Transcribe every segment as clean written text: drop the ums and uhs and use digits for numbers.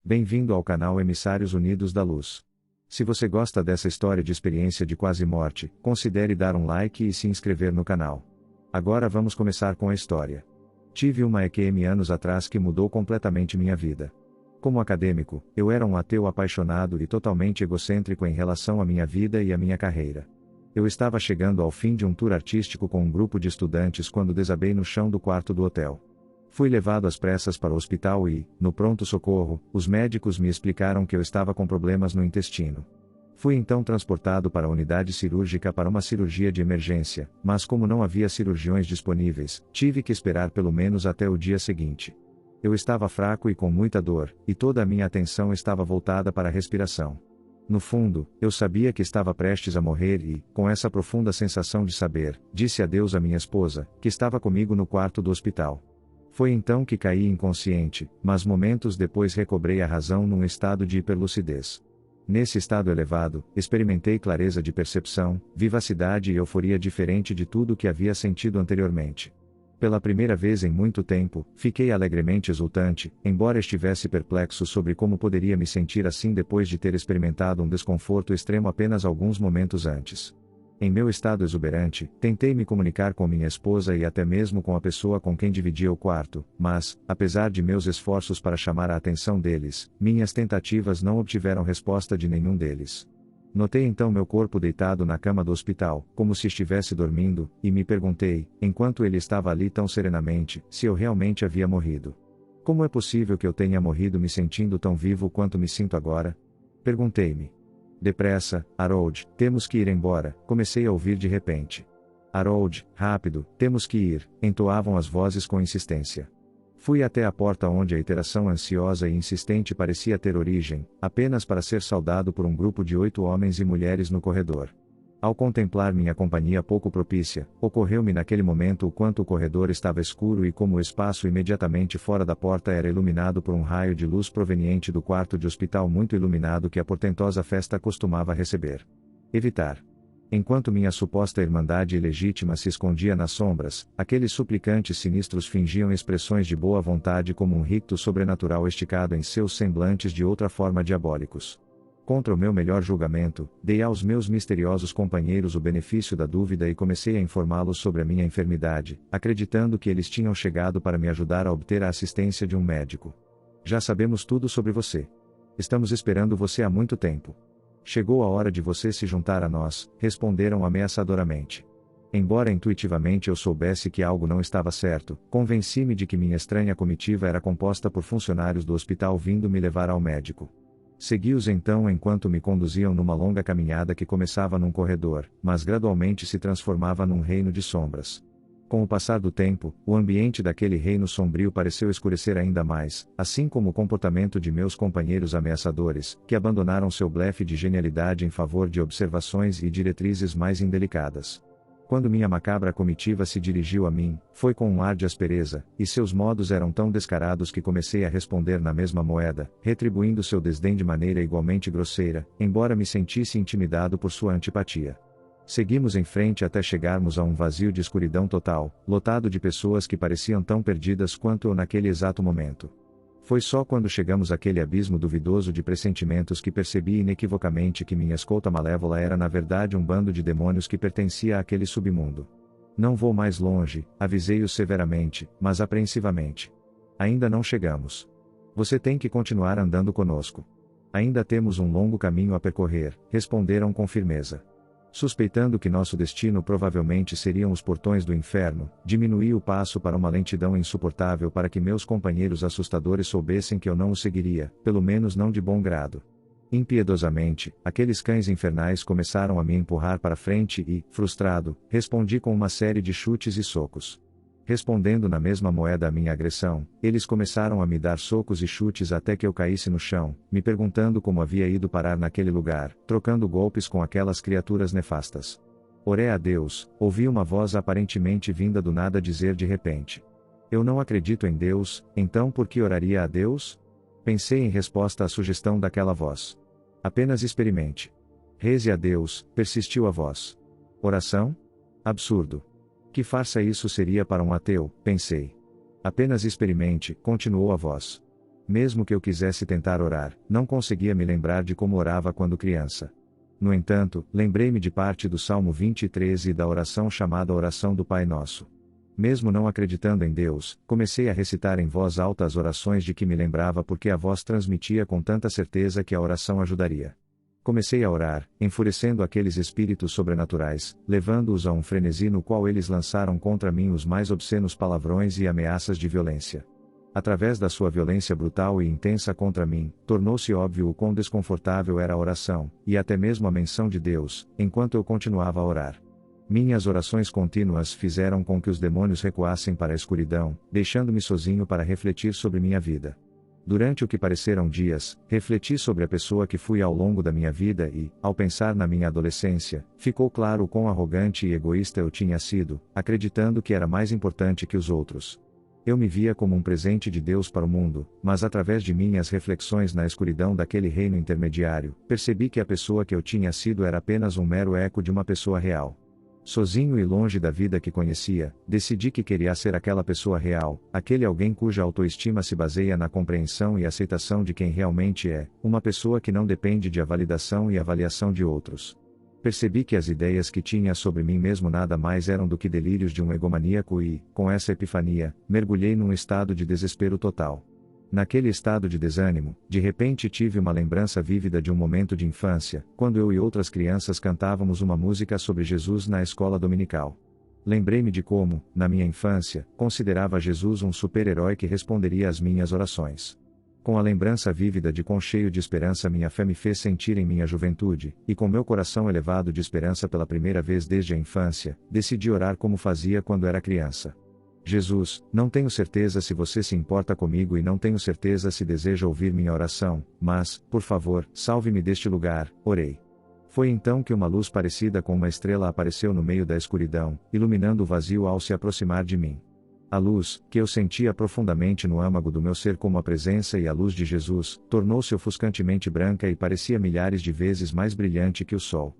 Bem-vindo ao canal Emissários Unidos da Luz. Se você gosta dessa história de experiência de quase morte, considere dar um like e se inscrever no canal. Agora vamos começar com a história. Tive uma EQM anos atrás que mudou completamente minha vida. Como acadêmico, eu era um ateu apaixonado e totalmente egocêntrico em relação à minha vida e à minha carreira. Eu estava chegando ao fim de um tour artístico com um grupo de estudantes quando desabei no chão do quarto do hotel. Fui levado às pressas para o hospital e, no pronto-socorro, os médicos me explicaram que eu estava com problemas no intestino. Fui então transportado para a unidade cirúrgica para uma cirurgia de emergência, mas como não havia cirurgiões disponíveis, tive que esperar pelo menos até o dia seguinte. Eu estava fraco e com muita dor, e toda a minha atenção estava voltada para a respiração. No fundo, eu sabia que estava prestes a morrer e, com essa profunda sensação de saber, disse adeus à minha esposa, que estava comigo no quarto do hospital. Foi então que caí inconsciente, mas momentos depois recobrei a razão num estado de hiperlucidez. Nesse estado elevado, experimentei clareza de percepção, vivacidade e euforia diferente de tudo que havia sentido anteriormente. Pela primeira vez em muito tempo, fiquei alegremente exultante, embora estivesse perplexo sobre como poderia me sentir assim depois de ter experimentado um desconforto extremo apenas alguns momentos antes. Em meu estado exuberante, tentei me comunicar com minha esposa e até mesmo com a pessoa com quem dividia o quarto, mas, apesar de meus esforços para chamar a atenção deles, minhas tentativas não obtiveram resposta de nenhum deles. Notei então meu corpo deitado na cama do hospital, como se estivesse dormindo, e me perguntei, enquanto ele estava ali tão serenamente, se eu realmente havia morrido. Como é possível que eu tenha morrido me sentindo tão vivo quanto me sinto agora? Perguntei-me. Depressa, Harold, temos que ir embora, comecei a ouvir de repente. Harold, rápido, temos que ir, entoavam as vozes com insistência. Fui até a porta onde a iteração ansiosa e insistente parecia ter origem, apenas para ser saudado por um grupo de 8 homens e mulheres no corredor. Ao contemplar minha companhia pouco propícia, ocorreu-me naquele momento o quanto o corredor estava escuro e como o espaço imediatamente fora da porta era iluminado por um raio de luz proveniente do quarto de hospital muito iluminado que a portentosa festa costumava receber. Evitar. Enquanto minha suposta irmandade ilegítima se escondia nas sombras, aqueles suplicantes sinistros fingiam expressões de boa vontade como um ricto sobrenatural esticado em seus semblantes de outra forma diabólicos. Contra o meu melhor julgamento, dei aos meus misteriosos companheiros o benefício da dúvida e comecei a informá-los sobre a minha enfermidade, acreditando que eles tinham chegado para me ajudar a obter a assistência de um médico. Já sabemos tudo sobre você. Estamos esperando você há muito tempo. Chegou a hora de você se juntar a nós, responderam ameaçadoramente. Embora intuitivamente eu soubesse que algo não estava certo, convenci-me de que minha estranha comitiva era composta por funcionários do hospital vindo me levar ao médico. Segui-os então enquanto me conduziam numa longa caminhada que começava num corredor, mas gradualmente se transformava num reino de sombras. Com o passar do tempo, o ambiente daquele reino sombrio pareceu escurecer ainda mais, assim como o comportamento de meus companheiros ameaçadores, que abandonaram seu blefe de genialidade em favor de observações e diretrizes mais indelicadas. Quando minha macabra comitiva se dirigiu a mim, foi com um ar de aspereza, e seus modos eram tão descarados que comecei a responder na mesma moeda, retribuindo seu desdém de maneira igualmente grosseira, embora me sentisse intimidado por sua antipatia. Seguimos em frente até chegarmos a um vazio de escuridão total, lotado de pessoas que pareciam tão perdidas quanto eu naquele exato momento. Foi só quando chegamos àquele abismo duvidoso de pressentimentos que percebi inequivocamente que minha escolta malévola era na verdade um bando de demônios que pertencia àquele submundo. Não vou mais longe, avisei-os severamente, mas apreensivamente. Ainda não chegamos. Você tem que continuar andando conosco. Ainda temos um longo caminho a percorrer, responderam com firmeza. Suspeitando que nosso destino provavelmente seriam os portões do inferno, diminuí o passo para uma lentidão insuportável para que meus companheiros assustadores soubessem que eu não o seguiria, pelo menos não de bom grado. Impiedosamente, aqueles cães infernais começaram a me empurrar para frente e, frustrado, respondi com uma série de chutes e socos. Respondendo na mesma moeda à minha agressão, eles começaram a me dar socos e chutes até que eu caísse no chão, me perguntando como havia ido parar naquele lugar, trocando golpes com aquelas criaturas nefastas. Orei a Deus, ouvi uma voz aparentemente vinda do nada dizer de repente: Eu não acredito em Deus, então por que oraria a Deus? Pensei em resposta à sugestão daquela voz. Apenas experimente. Reze a Deus, persistiu a voz. Oração? Absurdo. Que farsa isso seria para um ateu, pensei. Apenas experimente, continuou a voz. Mesmo que eu quisesse tentar orar, não conseguia me lembrar de como orava quando criança. No entanto, lembrei-me de parte do Salmo 23 e da oração chamada Oração do Pai Nosso. Mesmo não acreditando em Deus, comecei a recitar em voz alta as orações de que me lembrava porque a voz transmitia com tanta certeza que a oração ajudaria. Comecei a orar, enfurecendo aqueles espíritos sobrenaturais, levando-os a um frenesi no qual eles lançaram contra mim os mais obscenos palavrões e ameaças de violência. Através da sua violência brutal e intensa contra mim, tornou-se óbvio o quão desconfortável era a oração, e até mesmo a menção de Deus, enquanto eu continuava a orar. Minhas orações contínuas fizeram com que os demônios recuassem para a escuridão, deixando-me sozinho para refletir sobre minha vida. Durante o que pareceram dias, refleti sobre a pessoa que fui ao longo da minha vida e, ao pensar na minha adolescência, ficou claro o quão arrogante e egoísta eu tinha sido, acreditando que era mais importante que os outros. Eu me via como um presente de Deus para o mundo, mas através de minhas reflexões na escuridão daquele reino intermediário, percebi que a pessoa que eu tinha sido era apenas um mero eco de uma pessoa real. Sozinho e longe da vida que conhecia, decidi que queria ser aquela pessoa real, aquele alguém cuja autoestima se baseia na compreensão e aceitação de quem realmente é, uma pessoa que não depende de validação e avaliação de outros. Percebi que as ideias que tinha sobre mim mesmo nada mais eram do que delírios de um egomaníaco e, com essa epifania, mergulhei num estado de desespero total. Naquele estado de desânimo, de repente tive uma lembrança vívida de um momento de infância, quando eu e outras crianças cantávamos uma música sobre Jesus na escola dominical. Lembrei-me de como, na minha infância, considerava Jesus um super-herói que responderia às minhas orações. Com a lembrança vívida de quão cheio de esperança minha fé me fez sentir em minha juventude, e com meu coração elevado de esperança pela primeira vez desde a infância, decidi orar como fazia quando era criança. Jesus, não tenho certeza se você se importa comigo e não tenho certeza se deseja ouvir minha oração, mas, por favor, salve-me deste lugar, orei. Foi então que uma luz parecida com uma estrela apareceu no meio da escuridão, iluminando o vazio ao se aproximar de mim. A luz, que eu sentia profundamente no âmago do meu ser como a presença e a luz de Jesus, tornou-se ofuscantemente branca e parecia milhares de vezes mais brilhante que o sol.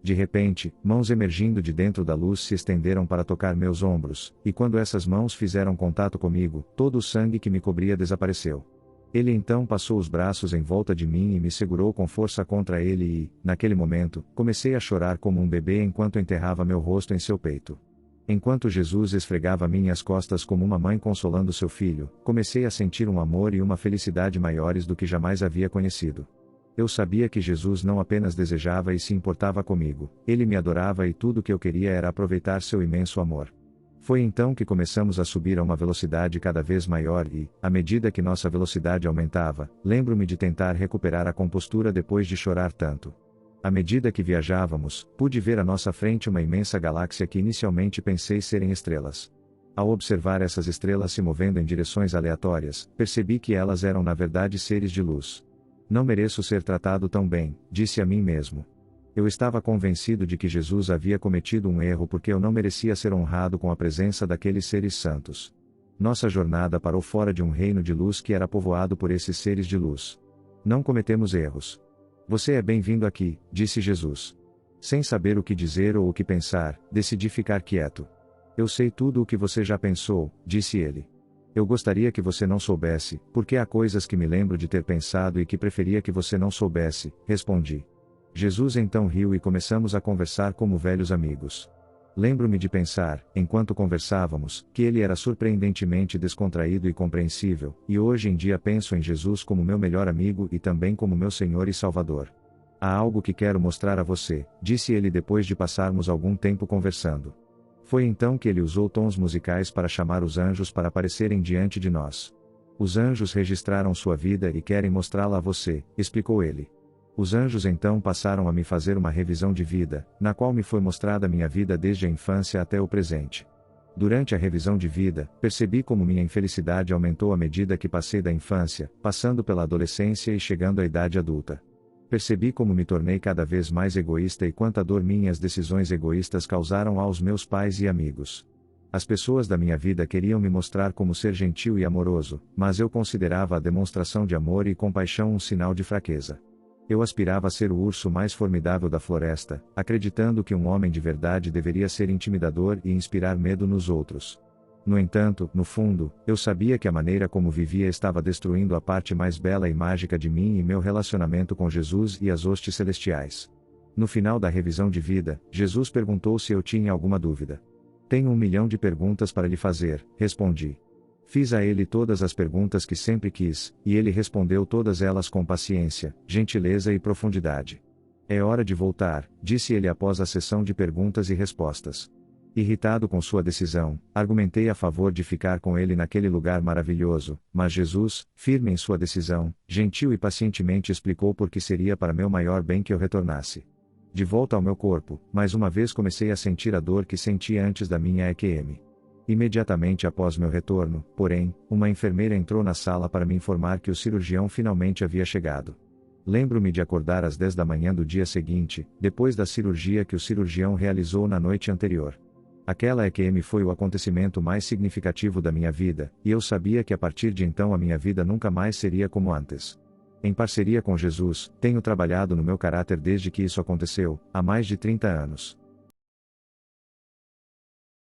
De repente, mãos emergindo de dentro da luz se estenderam para tocar meus ombros, e quando essas mãos fizeram contato comigo, todo o sangue que me cobria desapareceu. Ele então passou os braços em volta de mim e me segurou com força contra ele e, naquele momento, comecei a chorar como um bebê enquanto enterrava meu rosto em seu peito. Enquanto Jesus esfregava minhas costas como uma mãe consolando seu filho, comecei a sentir um amor e uma felicidade maiores do que jamais havia conhecido. Eu sabia que Jesus não apenas desejava e se importava comigo, ele me adorava e tudo que eu queria era aproveitar seu imenso amor. Foi então que começamos a subir a uma velocidade cada vez maior e, à medida que nossa velocidade aumentava, lembro-me de tentar recuperar a compostura depois de chorar tanto. À medida que viajávamos, pude ver à nossa frente uma imensa galáxia que inicialmente pensei serem estrelas. Ao observar essas estrelas se movendo em direções aleatórias, percebi que elas eram na verdade seres de luz. Não mereço ser tratado tão bem, disse a mim mesmo. Eu estava convencido de que Jesus havia cometido um erro porque eu não merecia ser honrado com a presença daqueles seres santos. Nossa jornada parou fora de um reino de luz que era povoado por esses seres de luz. Não cometemos erros. Você é bem-vindo aqui, disse Jesus. Sem saber o que dizer ou o que pensar, decidi ficar quieto. Eu sei tudo o que você já pensou, disse ele. Eu gostaria que você não soubesse, porque há coisas que me lembro de ter pensado e que preferia que você não soubesse, respondi. Jesus então riu e começamos a conversar como velhos amigos. Lembro-me de pensar, enquanto conversávamos, que ele era surpreendentemente descontraído e compreensível, e hoje em dia penso em Jesus como meu melhor amigo e também como meu Senhor e Salvador. Há algo que quero mostrar a você, disse ele depois de passarmos algum tempo conversando. Foi então que ele usou tons musicais para chamar os anjos para aparecerem diante de nós. Os anjos registraram sua vida e querem mostrá-la a você, explicou ele. Os anjos então passaram a me fazer uma revisão de vida, na qual me foi mostrada minha vida desde a infância até o presente. Durante a revisão de vida, percebi como minha infelicidade aumentou à medida que passei da infância, passando pela adolescência e chegando à idade adulta. Percebi como me tornei cada vez mais egoísta e quanta dor minhas decisões egoístas causaram aos meus pais e amigos. As pessoas da minha vida queriam me mostrar como ser gentil e amoroso, mas eu considerava a demonstração de amor e compaixão um sinal de fraqueza. Eu aspirava a ser o urso mais formidável da floresta, acreditando que um homem de verdade deveria ser intimidador e inspirar medo nos outros. No entanto, no fundo, eu sabia que a maneira como vivia estava destruindo a parte mais bela e mágica de mim e meu relacionamento com Jesus e as hostes celestiais. No final da revisão de vida, Jesus perguntou se eu tinha alguma dúvida. Tenho 1 milhão de perguntas para lhe fazer, respondi. Fiz a ele todas as perguntas que sempre quis, e ele respondeu todas elas com paciência, gentileza e profundidade. É hora de voltar, disse ele após a sessão de perguntas e respostas. Irritado com sua decisão, argumentei a favor de ficar com ele naquele lugar maravilhoso, mas Jesus, firme em sua decisão, gentil e pacientemente explicou por que seria para meu maior bem que eu retornasse. De volta ao meu corpo, mais uma vez comecei a sentir a dor que sentia antes da minha EQM. Imediatamente após meu retorno, porém, uma enfermeira entrou na sala para me informar que o cirurgião finalmente havia chegado. Lembro-me de acordar às 10 da manhã do dia seguinte, depois da cirurgia que o cirurgião realizou na noite anterior. Aquela EQM foi o acontecimento mais significativo da minha vida, e eu sabia que a partir de então a minha vida nunca mais seria como antes. Em parceria com Jesus, tenho trabalhado no meu caráter desde que isso aconteceu, há mais de 30 anos.